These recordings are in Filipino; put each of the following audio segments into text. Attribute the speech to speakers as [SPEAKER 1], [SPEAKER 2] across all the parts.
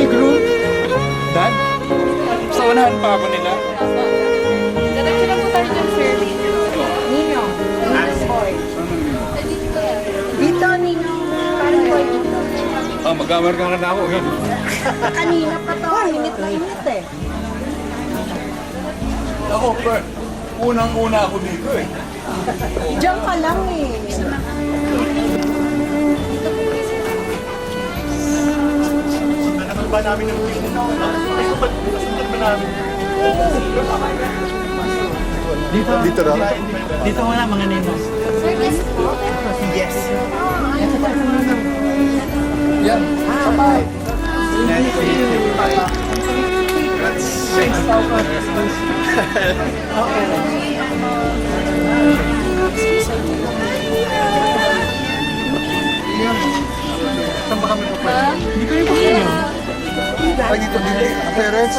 [SPEAKER 1] groom? Dad? Sa unahan pa ako nila.
[SPEAKER 2] Diretso na po tayo dyan, sir.
[SPEAKER 3] Ninong. Boy. Dito, Ninong. Parang boy dito.
[SPEAKER 1] Ah, mag-amarga na ako.
[SPEAKER 3] Kanina pa to. Init na init eh.
[SPEAKER 1] Ako, unang-una ako dito eh.
[SPEAKER 3] Diyan ka lang eh.
[SPEAKER 4] Sundan ba namin yung pinit? Sundan ba namin?
[SPEAKER 5] Dito na.
[SPEAKER 4] Dito wala mga ninong.
[SPEAKER 2] Sir, yes po.
[SPEAKER 4] Yes.
[SPEAKER 1] Yan, sabay.
[SPEAKER 5] Saan ba kami pupunta?
[SPEAKER 4] Hindi ko yung pakiyo.
[SPEAKER 5] Ay, dito. Parents?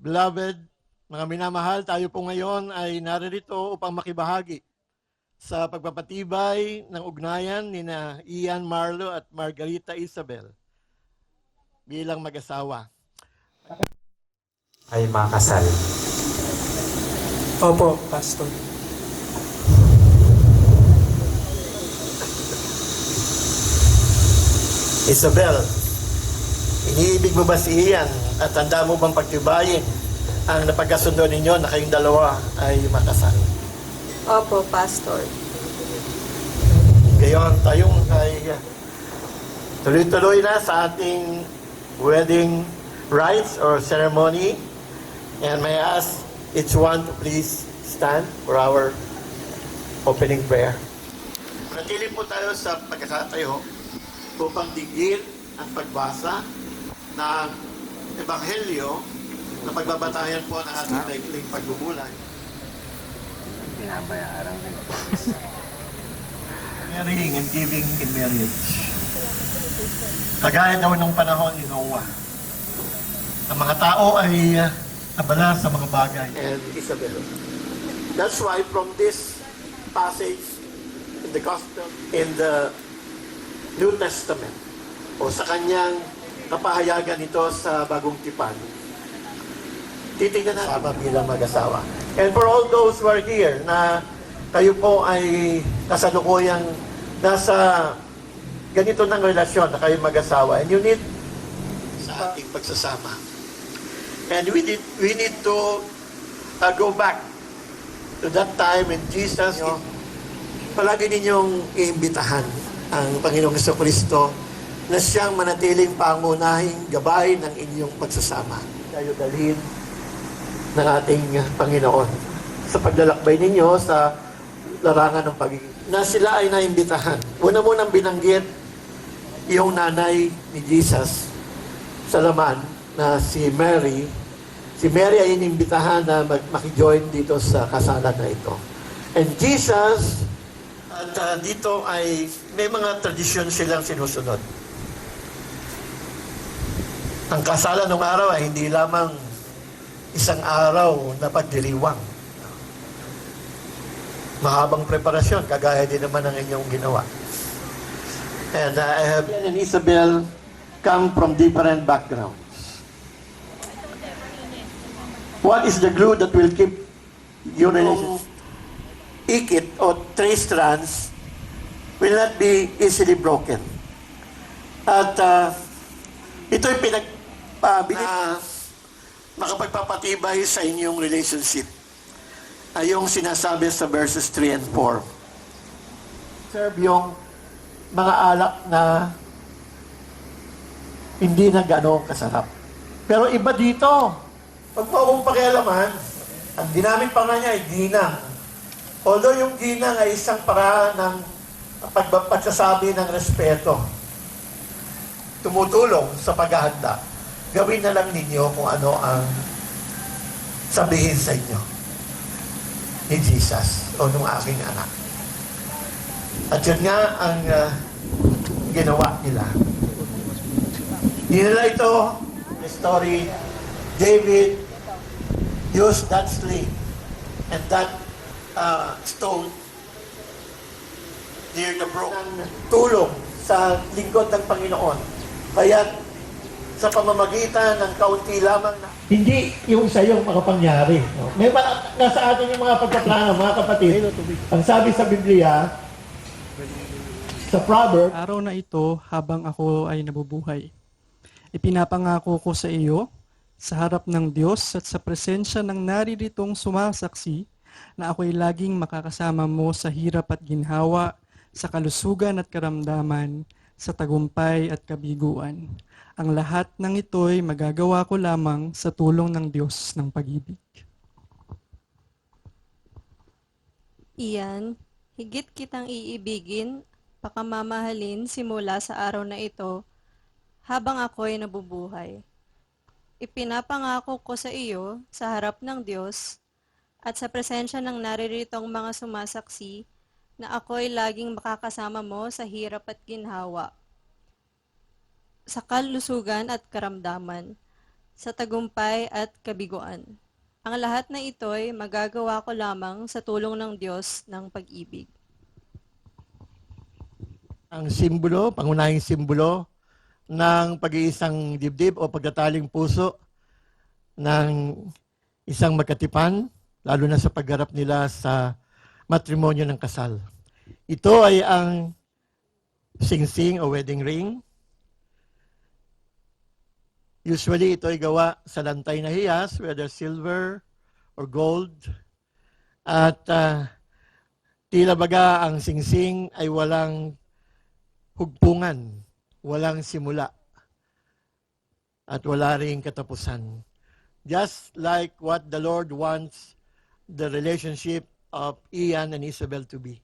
[SPEAKER 6] Beloved, mga minamahal, tayo po ngayon ay naririto upang makibahagi sa pagpapatibay ng ugnayan ni na Ian Marlo at Margarita Isabel bilang mag-asawa.
[SPEAKER 7] Ay makasal.
[SPEAKER 1] Opo, Pastor.
[SPEAKER 6] Isabel, iniibig mo ba si Ian at handa mo bang pagtibayin ang napagkasundo ninyo na kayong dalawa ay makasal?
[SPEAKER 3] Opo, Pastor.
[SPEAKER 6] Ngayon, tayong ay tuloy-tuloy na sa ating wedding rites or ceremony. And may I ask each one to please stand for our opening prayer. Manatili po tayo sa pagkakatayo upang digil ang pagbasa ng Ebanghelyo na pagbabatayan po ng ating daigling pagbubulay. Marrying and giving in marriage. Kagaya daw nung panahon ni Noah. Ang mga tao ay abala sa mga bagay. And Isabel. That's why from this passage in the Gospel, in the New Testament, o sa kanyang kapahayagan ito sa Bagong Tipan, titingnan natin sama bilang mag-asawa. And for all those who are here na kayo po ay kasalukuyang nasa ganito ng relasyon na kayo mag-asawa, and you need sa ating pagsasama. And we need to go back to that time when Jesus, palagi ninyong iimbitahan ang Panginoong Jesucristo na siyang manatiling pangunahing gabay ng inyong pagsasama. Tayo dalhin ng ating Panginoon sa paglalakbay ninyo sa larangan ng pagiging. Na sila ay naimbitahan. Una munang binanggit yung nanay ni Jesus sa laman na si Mary. Si Mary ay inimbitahan na makijoin dito sa kasalan na ito. And Jesus, at dito ay may mga tradisyon silang sinusunod. Ang kasalan ng araw ay hindi lamang isang araw na pagdiriwang. Mahabang preparasyon, kagaya din naman ng inyong ginawa. And I have Ian and Isabel come from different backgrounds. What is the glue that will keep your relationship? Ikit o three strands will not be easily broken. At ito'y makapagpapatibay sa inyong relationship. Ay yung sinasabi sa verses 3 and 4. Serve yung mga alak na hindi na gano'ng kasarap. Pero iba dito. Pag mong pakialaman, ang ginamit pa nga niya ay ginang. Although yung ginang ay isang paraan ng pagsasabi ng respeto, tumutulong sa paghahanda, gawin na lang ninyo kung ano ang sabihin sa inyo ni Jesus o nung aking anak. At yun nga ang ginawa nila. Hindi nila ito, the story, David used that sling and that stone near the broken. Tulong sa lingkod ng Panginoon. Kaya sa pamamagitan ng kaunti lamang na hindi yung sa iyong makapangyari. No? May nasa atin yung mga pagkaplano, mga kapatid. Ang sabi sa Biblia, sa Proverbs,
[SPEAKER 1] Araw na ito, habang ako ay nabubuhay, ipinapangako ko sa iyo, sa harap ng Diyos at sa presensya ng nariritong sumasaksi, na ako'y laging makakasama mo sa hirap at ginhawa, sa kalusugan at karamdaman, sa tagumpay at kabiguan. Ang lahat ng ito'y magagawa ko lamang sa tulong ng Diyos ng pag-ibig.
[SPEAKER 7] Iyan, higit kitang iibigin, pakamamahalin simula sa araw na ito, habang ako'y nabubuhay. Ipinapangako ko sa iyo, sa harap ng Diyos, at sa presensya ng nariritong mga sumasaksi, na ako'y laging makakasama mo sa hirap at ginhawa, sa kalusugan at karamdaman, sa tagumpay at kabiguan. Ang lahat na ito'y magagawa ko lamang sa tulong ng Diyos ng pag-ibig.
[SPEAKER 6] ang simbolo, pangunahing simbolo ng pag-iisang dibdib o pagkataling puso ng isang magkatipan, lalo na sa pagharap nila sa matrimonyo ng kasal. Ito ay ang singsing o wedding ring. Usually, ito ay gawa sa lantay na hiyas, whether silver or gold. At tila baga ang singsing ay walang hugpungan, walang simula, at wala ring katapusan. Just like what the Lord wants the relationship of Ian and Isabel to be.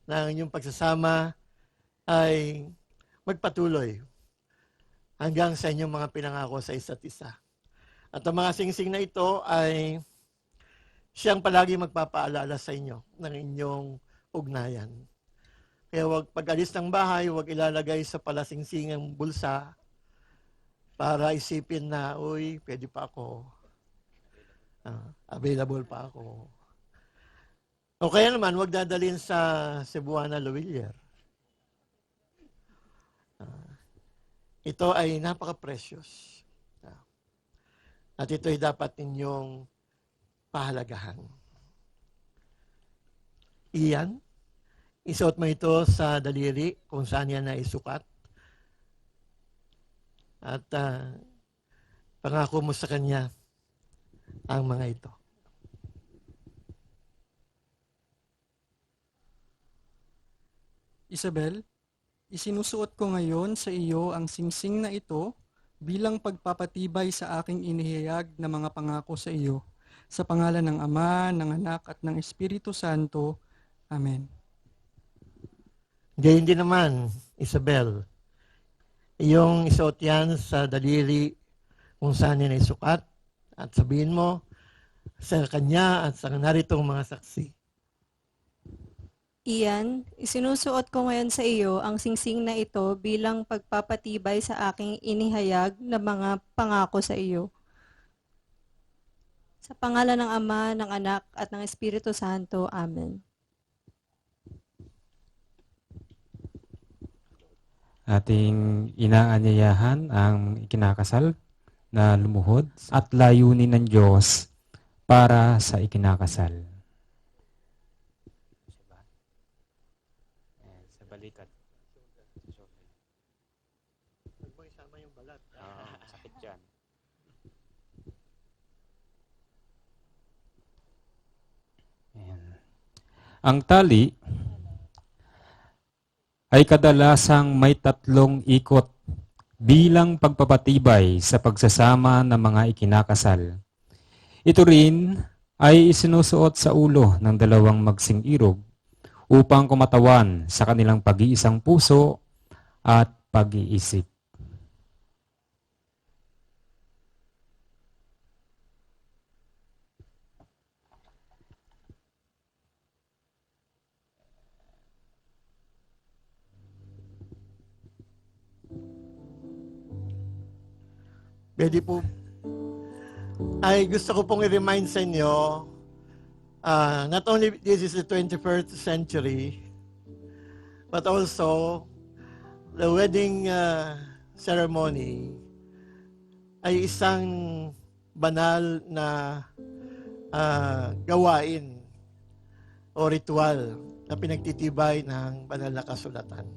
[SPEAKER 6] Na ang inyong pagsasama ay magpatuloy hanggang sa inyong mga pinangako sa isa't isa. At ang mga singsing na ito ay siyang palagi magpapaalala sa inyo ng inyong ugnayan. Kaya wag pag-alis ng bahay, wag ilalagay sa palasingsingang bulsa para isipin na, uy, pwede pa ako. Available pa ako. O kaya naman, wag dadalhin sa Cebuana Lawiller. Ito ay napaka-precious. At ito ay dapat ninyong pahalagahan. Iyan, isuot mo ito sa daliri kung saan yan na isukat. At pangako mo sa kanya ang mga ito.
[SPEAKER 1] Isabel, isinusuot ko ngayon sa iyo ang singsing na ito bilang pagpapatibay sa aking inihayag na mga pangako sa iyo. Sa pangalan ng Ama, ng Anak, at ng Espiritu Santo. Amen.
[SPEAKER 6] Gayon din naman, Isabel, iyong isuot yan sa daliri kung saan yan ay sukat at sabihin mo sa kanya at sa naritong mga saksi.
[SPEAKER 7] Iyan, isinusuot ko ngayon sa iyo ang singsing na ito bilang pagpapatibay sa aking inihayag na mga pangako sa iyo. Sa pangalan ng Ama, ng Anak, at ng Espiritu Santo. Amen.
[SPEAKER 8] Ating inaanyayahan ang ikinakasal na lumuhod at layunin ng Diyos para sa ikinakasal. Sa balikat.
[SPEAKER 6] Huwag mo isama yung balat.
[SPEAKER 8] Sakit yan. Ayan. Ang tali ay kadalasang may 3 ikot bilang pagpapatibay sa pagsasama ng mga ikinakasal. Ito rin ay isinusuot sa ulo ng 2 magsing irog upang kumatawan sa kanilang pag-iisang puso at pag-iisip.
[SPEAKER 6] Pwede po. Ay gusto ko pong i-remind sa inyo, not only this is the 21st century, but also the wedding ceremony ay isang banal na gawain o ritual na pinagtitibay ng banal na kasulatan.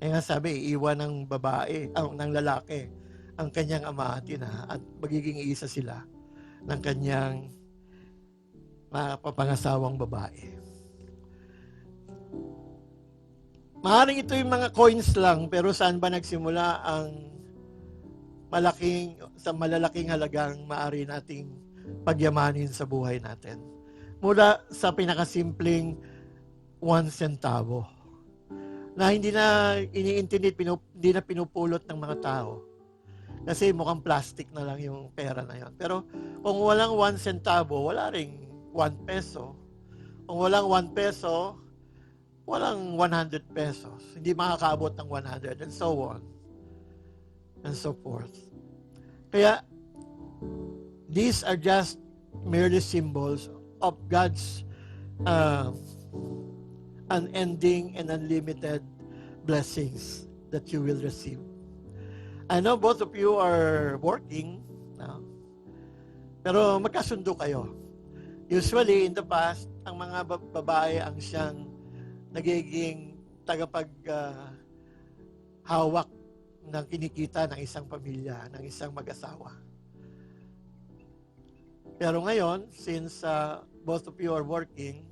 [SPEAKER 6] Kaya nga sabi, iwan ng babae, ng lalaki ang kanyang ama at ina at magiging isa sila ng kanyang mapapangasawang babae. Maaaring ito yung mga coins lang, pero saan ba nagsimula ang malalaking halagang maaari nating pagyamanin sa buhay natin? Mula sa pinakasimpleng 1 centavo na hindi na iniintindi, hindi na pinupulot ng mga tao. Kasi mukhang plastic na lang yung pera na yon. Pero kung walang 1 centavo, wala ring 1 peso. Kung walang 1 peso, walang 100 pesos. Hindi makakaabot ng 100 and so on and so forth. Kaya, these are just merely symbols of God's unending and unlimited blessings that you will receive. I know both of you are working, no? Pero magkasundo kayo. Usually, in the past, ang mga babae ang siyang nagiging hawak ng kinikita ng isang pamilya, ng isang mag-asawa. Pero ngayon, since both of you are working,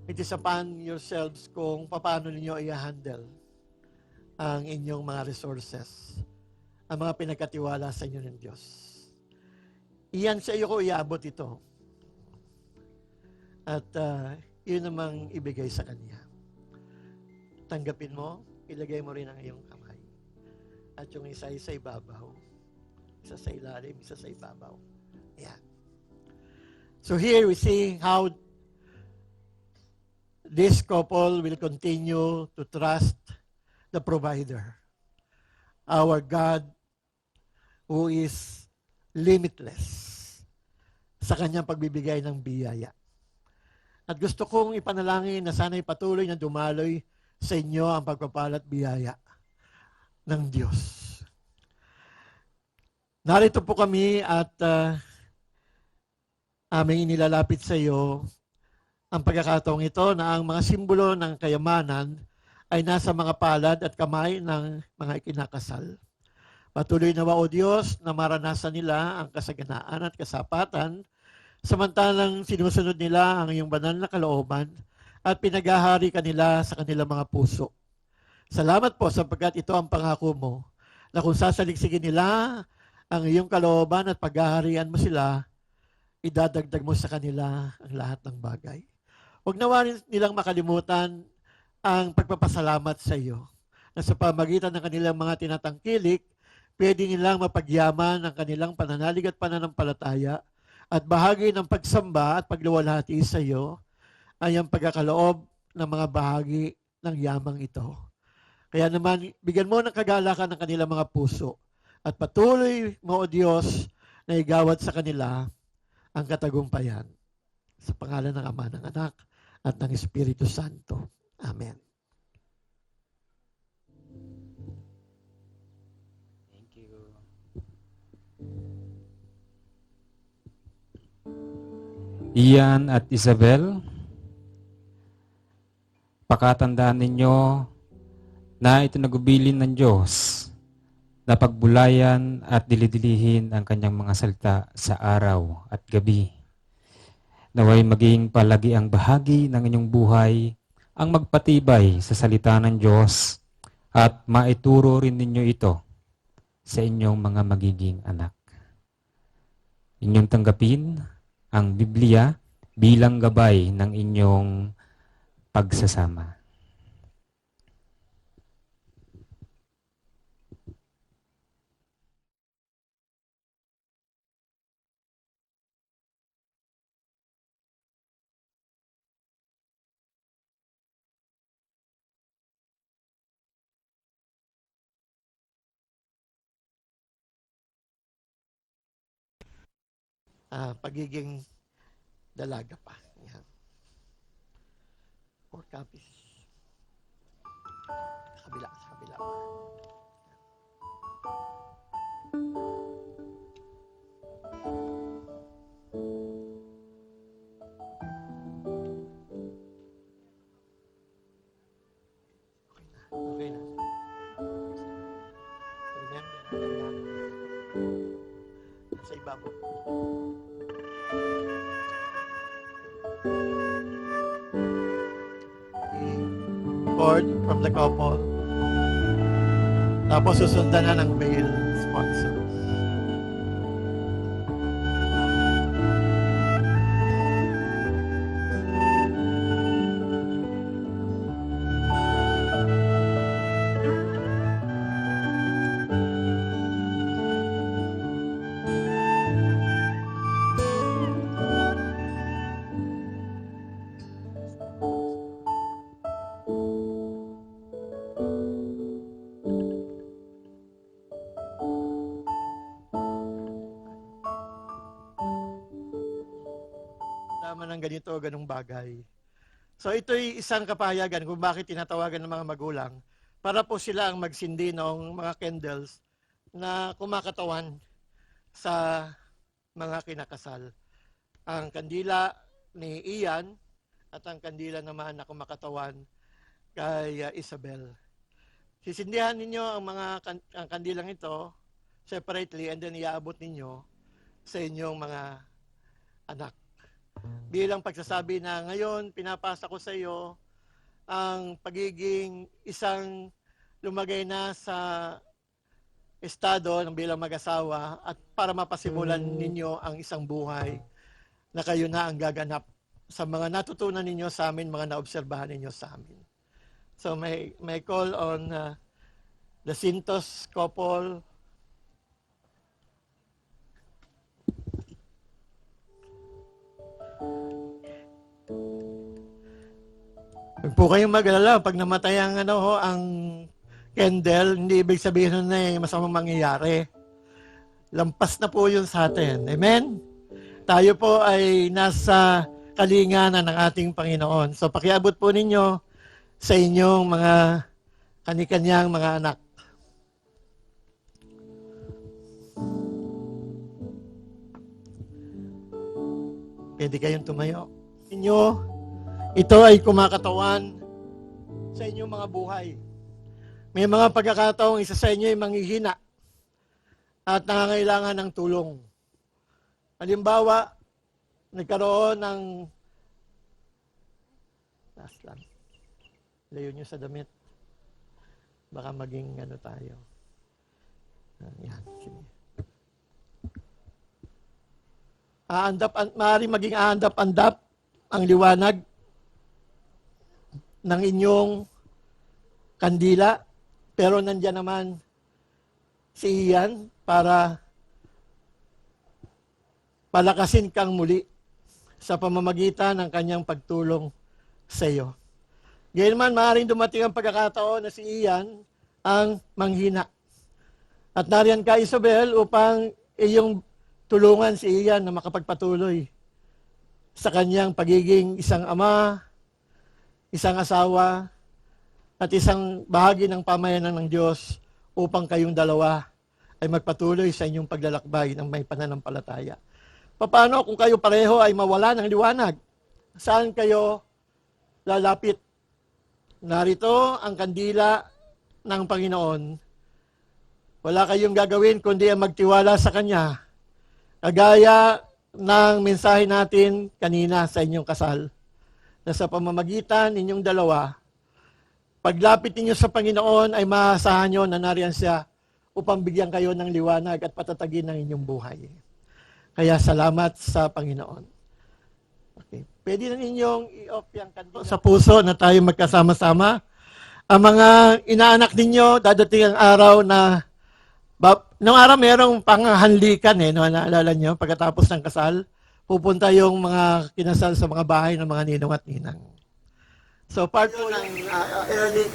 [SPEAKER 6] it is upon yourselves kung paano ninyo i-handle ang inyong mga resources, ang mga pinagkatiwala sa inyo ng Diyos. Iyan sa iyo ko iabot ito. At yun namang ibigay sa Kanya. Tanggapin mo, ilagay mo rin ang iyong kamay. At yung isa sa ibabaw, isa sa ilalim, isa sa ibabaw. Ayan. So here we see how this couple will continue to trust the provider, our God who is limitless sa kanyang pagbibigay ng biyaya. At gusto kong ipanalangin na sana'y patuloy na dumaloy sa inyo ang pagpapalat biyaya ng Diyos. Narito po kami at aming inilalapit sa iyo ang pagkakataong ito na ang mga simbolo ng kayamanan ay nasa mga palad at kamay ng mga ikinakasal. Patuloy nawa, O Diyos, na maranasan nila ang kasaganaan at kasapatan, samantalang sinusunod nila ang iyong banal na kalooban at pinaghahari kanila sa kanilang mga puso. Salamat po sapagkat ito ang pangako mo na kung sasaligsigin nila ang iyong kalooban at paghaharian mo sila, idadagdag mo sa kanila ang lahat ng bagay. Huwag nawa nilang makalimutan ang pagpapasalamat sa iyo na sa pamagitan ng kanilang mga tinatangkilik, pwede nilang mapagyaman ang kanilang pananalig at pananampalataya at bahagi ng pagsamba at pagluwalhati sa iyo ay ang pagkakaloob ng mga bahagi ng yamang ito. Kaya naman, bigyan mo ng kagalakan ng kanilang mga puso at patuloy mo, O Diyos, na igawad sa kanila ang katagumpayan. Sa pangalan ng Ama, ng Anak, at ng Espiritu Santo. Amen.
[SPEAKER 8] Thank you. Ian at Isabel, pakatandaan ninyo na itinagubilin ng Diyos na pagbulayan at dilidilihin ang kanyang mga salita sa araw at gabi. Naway maging palagi ang bahagi ng inyong buhay ang magpatibay sa salita ng Diyos at maituro rin ninyo ito sa inyong mga magiging anak. Inyong tanggapin ang Biblia bilang gabay ng inyong pagsasama.
[SPEAKER 6] Pagiging dalaga pa. Yan. 4 copies. Sa kabila. Okay na. Remember, nasa ibabaw. Board from the couple. Tapos susundan na ng bail sponsors. Tama ng ganito, ganung bagay. So ito'y isang kapahayagan kung bakit tinatawagan ng mga magulang para po sila ang magsindi ng mga candles na kumakatawan sa mga kinakasal. Ang kandila ni Ian at ang kandila naman na kumakatawan kay Isabel. Sisindihan ninyo ang kandilang ito separately and then iaabot ninyo sa inyong mga anak. Bilang pagsasabi na ngayon, pinapasa ko sa iyo ang pagiging isang lumagay na sa estado ng bilang mag-asawa at para mapasimulan ninyo ang isang buhay na kayo na ang gaganap sa mga natutunan ninyo sa amin, mga naobserbahan ninyo sa amin. So may call on the Sintos couple. Huwag po kayong mag-alala, pag namatay ang, ang candle, hindi ibig sabihin na masamang mangyayari. Lampas na po yun sa atin. Amen? Tayo po ay nasa kalinganan ng ating Panginoon. So pakiabot po ninyo sa inyong mga kanikanyang mga anak. Pwede kayong tumayo. Ito ay kumakatawan sa inyong mga buhay. May mga pagkakataong isa sa inyo ay manghihina at nangangailangan ng tulong. Halimbawa, nagkaroon ng last lang. Layo nyo sa damit. Baka maging tayo. Yan, sige. Maaaring maging aandap-andap ang liwanag ng inyong kandila, pero nandiyan naman si Ian para palakasin kang muli sa pamamagitan ng kanyang pagtulong sa iyo. Gayun man, maaaring dumating ang pagkakataon na si Ian ang manghina. At nariyan ka, Isabel, upang iyong tulungan si Ian na makapagpatuloy sa kanyang pagiging isang ama, isang asawa, at isang bahagi ng pamayanan ng Diyos upang kayong dalawa ay magpatuloy sa inyong paglalakbay ng may pananampalataya. Paano kung kayo pareho ay mawala ng liwanag? Saan kayo lalapit? Narito ang kandila ng Panginoon. Wala kayong gagawin kundi ang magtiwala sa Kanya. Kagaya ng mensahe natin kanina sa inyong kasal, na sa pamamagitan ninyong dalawa, paglapit ninyo sa Panginoon ay maasahan nyo na nariyan siya upang bigyan kayo ng liwanag at patatagin ng inyong buhay. Kaya salamat sa Panginoon. Okay. Pwede na ninyong i-off yung kandila sa puso na tayo magkasama-sama. Ang mga inaanak ninyo, dadating ang araw na noong araw merong panghanlikan naalala nyo, pagkatapos ng kasal, pupunta yung mga kinasal sa mga bahay ng mga ninong at ninang. So part po ng early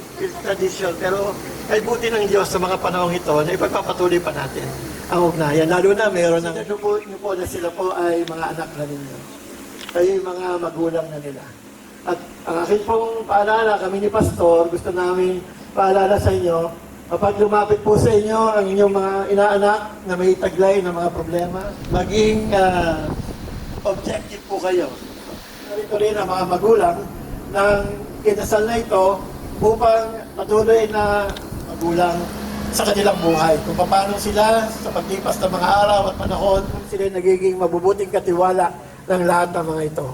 [SPEAKER 6] tradition, pero ay buti ng Diyos sa mga panahong ito na ipagpapatuloy pa natin ang ugnayan. Lalo na meron ng nyo po na sila po ay mga anak na ninyo. Kayo yung mga magulang na nila. At ang akin pong paalala, kami ni Pastor, gusto namin paalala sa inyo, kapag lumapit po sa inyo ang inyong mga inaanak na may taglay ng mga problema, maging objective po kayo. Narito rin ang mga magulang ng kinasal na ito upang patuloy na magulang sa kanilang buhay. Kung paano sila sa paglipas ng mga araw at panahon, sila nagiging mabubuting katiwala ng lahat ng mga ito.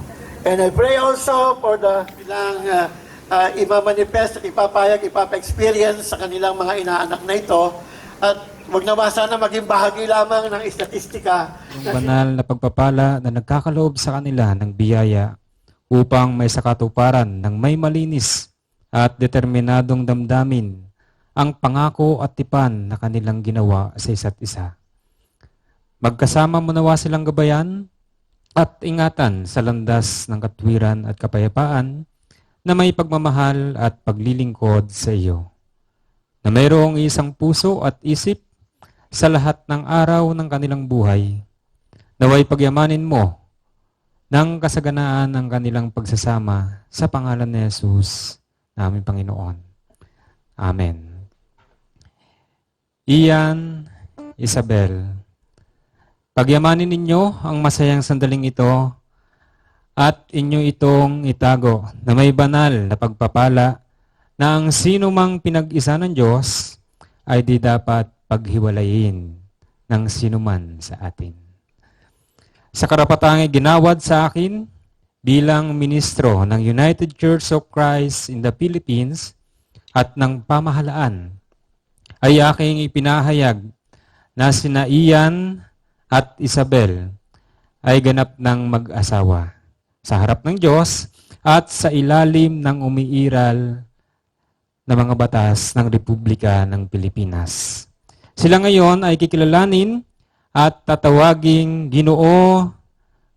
[SPEAKER 6] And I pray also for the ilang imamanifest at ipapayag, ipapa-experience sa kanilang mga inaanak na ito. At wag naman sana maging bahagi lamang ng istatistika.
[SPEAKER 8] Ang banal na pagpapala na nagkakaloob sa kanila ng biyaya upang may sakatuparan ng may malinis at determinadong damdamin ang pangako at tipan na kanilang ginawa sa isa't isa. Magkasama mo nawa silang gabayan at ingatan sa landas ng katwiran at kapayapaan na may pagmamahal at paglilingkod sa iyo. Na mayroong isang puso at isip sa lahat ng araw ng kanilang buhay. Naway pagyamanin mo ng kasaganaan ng kanilang pagsasama sa pangalan ni Jesus, naming Panginoon. Amen. Ian, Isabel, pagyamanin ninyo ang masayang sandaling ito at inyo itong itago na may banal na pagpapala na ang sino mang pinag-isa ng Diyos ay di dapat paghiwalayin ng sinuman sa atin. Sa karapatang ginawad sa akin bilang ministro ng United Church of Christ in the Philippines at ng pamahalaan, ay aking ipinahayag na sina Ian at Isabel ay ganap ng mag-asawa sa harap ng Diyos at sa ilalim ng umiiral na mga batas ng Republika ng Pilipinas. Sila ngayon ay kikilalanin at tatawaging Ginoo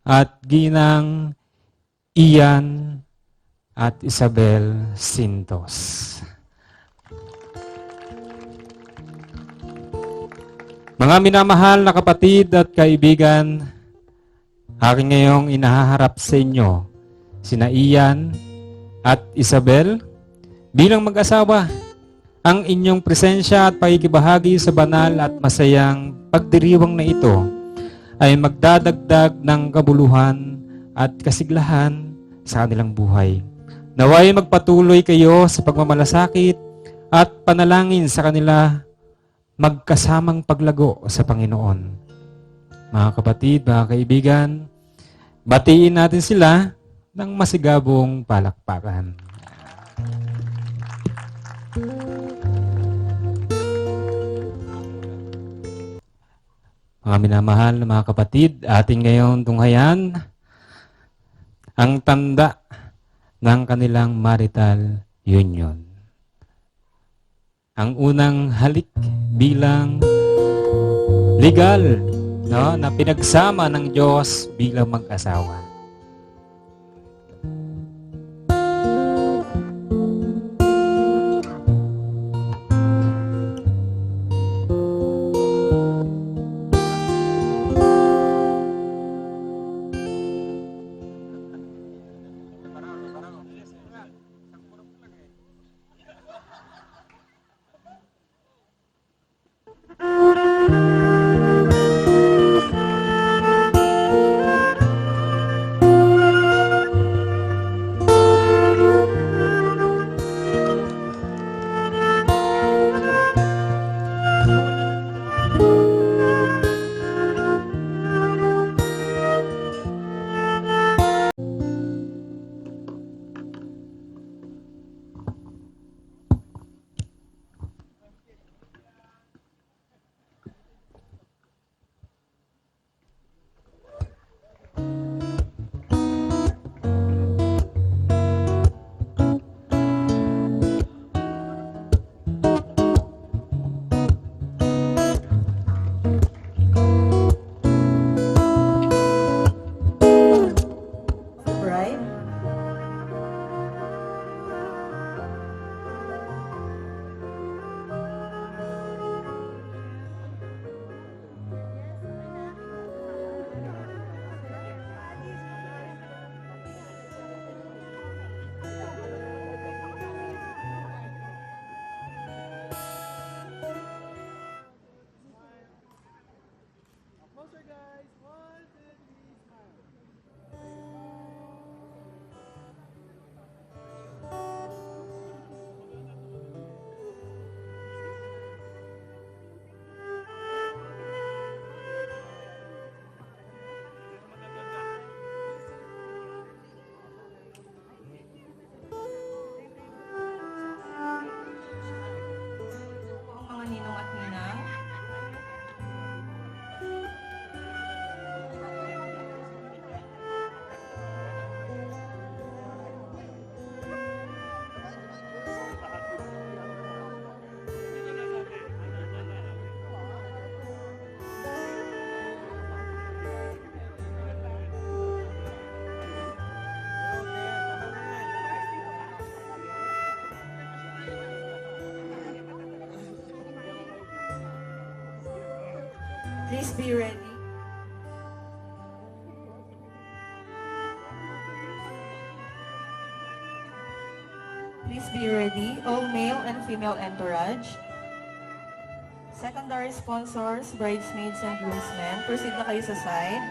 [SPEAKER 8] at Ginang Ian at Isabel Sintos. Mga minamahal na kapatid at kaibigan, aking ngayong inahaharap sa inyo sina Ian at Isabel bilang mag-asawa. Ang inyong presensya at pakikibahagi sa banal at masayang pagdiriwang na ito ay magdadagdag ng kabuluhan at kasiglahan sa kanilang buhay. Naway magpatuloy kayo sa pagmamalasakit at panalangin sa kanila magkasamang paglago sa Panginoon. Mga kapatid, mga kaibigan, batiin natin sila ng masigabong palakpakan. Mga minamahal na mga kapatid, ating ngayon tunghayan ang tanda ng kanilang marital union. Ang unang halik bilang legal, no, na pinagsama ng Diyos bilang mag-asawa.
[SPEAKER 9] Please be ready. Please be ready, all male and female entourage. Secondary sponsors, bridesmaids, and groomsmen, proceed na kayo sa side.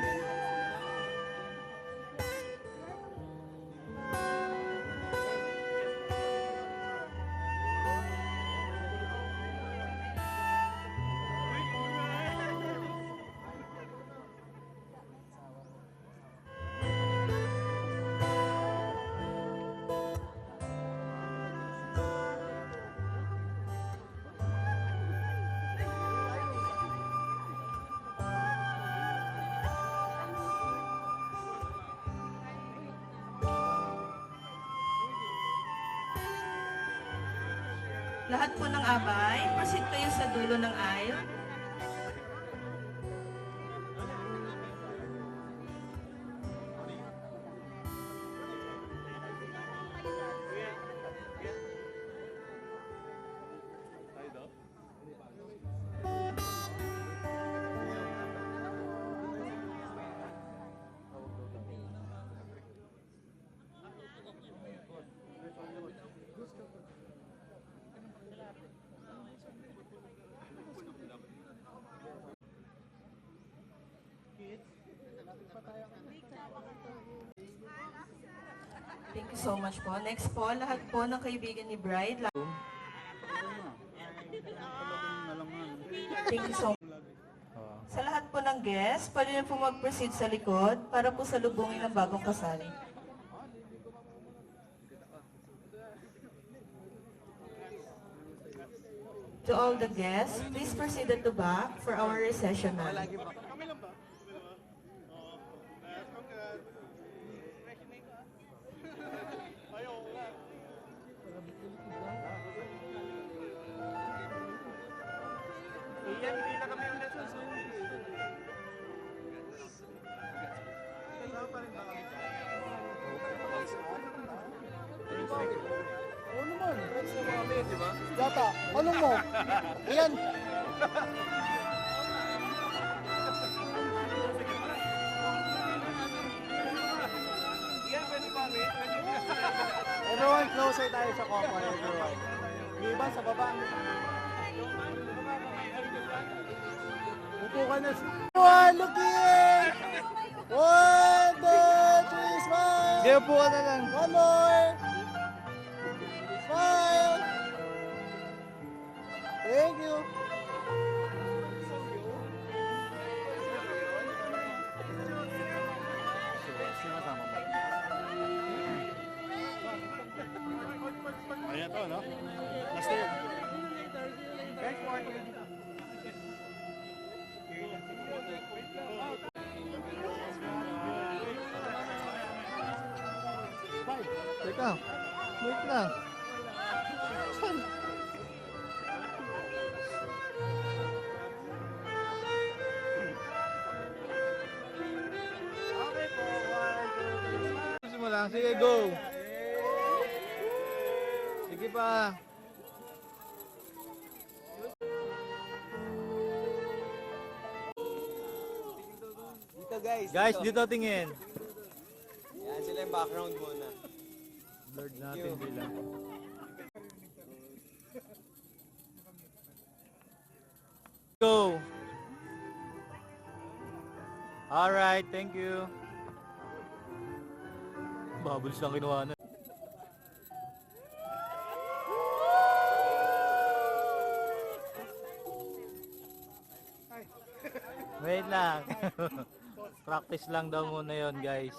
[SPEAKER 9] Lahat po ng abay, proceed kayo sa dulo ng aisle. Thank you so much po. Next po, lahat po ng kaibigan ni Bride. Thank you so much. Sa lahat po ng guests, pwede na po mag-proceed sa likod para po salubungin ng bagong kasal. To all the guests, please proceed at the back for our recessional.
[SPEAKER 5] Yata, ano mo? Ayan. Everyone, closer tayo sa couple, everyone. Yung iba sa baba. Upo ka na. Everyone, look here! 1, 2, 3, smile! Hindi, upo ka na lang. One more! Smile! Thank you!
[SPEAKER 4] Ayan to, no? Last year.
[SPEAKER 5] Teka, wait lang. Saan? Gusto mo lang? Sige, go! Sige pa! Dito guys! Guys, dito tingin! Yan sila yung background muna. Lord natin bilang. Go! Alright, thank you. Bubbles lang kinuha na. Wait lang. Practice lang daw muna yon, guys.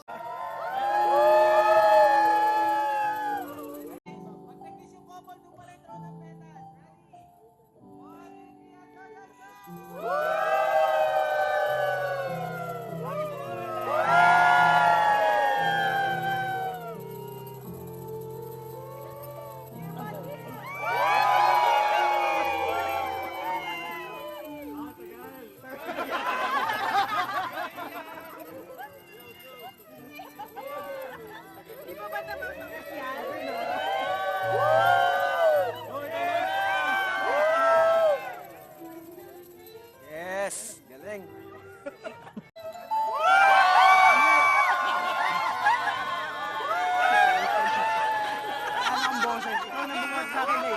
[SPEAKER 5] Ikaw nang bumuhat sa akin, Lay.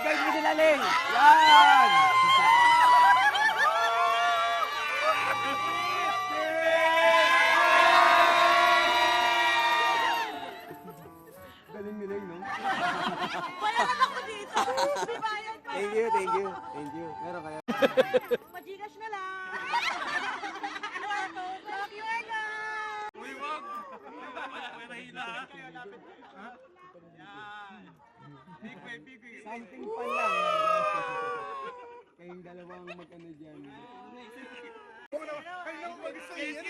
[SPEAKER 5] Guide mo sila, Lay. Yan! Galing ni Lay, no?
[SPEAKER 3] Wala na ako dito. Di ba yan?
[SPEAKER 5] Thank you, thank you. Thank you. Meron kaya.
[SPEAKER 3] Magigas na lang. Love you, Ella.
[SPEAKER 4] Uy, wag! May nahila, ha? Ha? Yan. Bigway, bigway.
[SPEAKER 5] Something pa lang. Kayong dalawang mag-ano dyan.
[SPEAKER 4] Kayo naman mag-isa. Yan,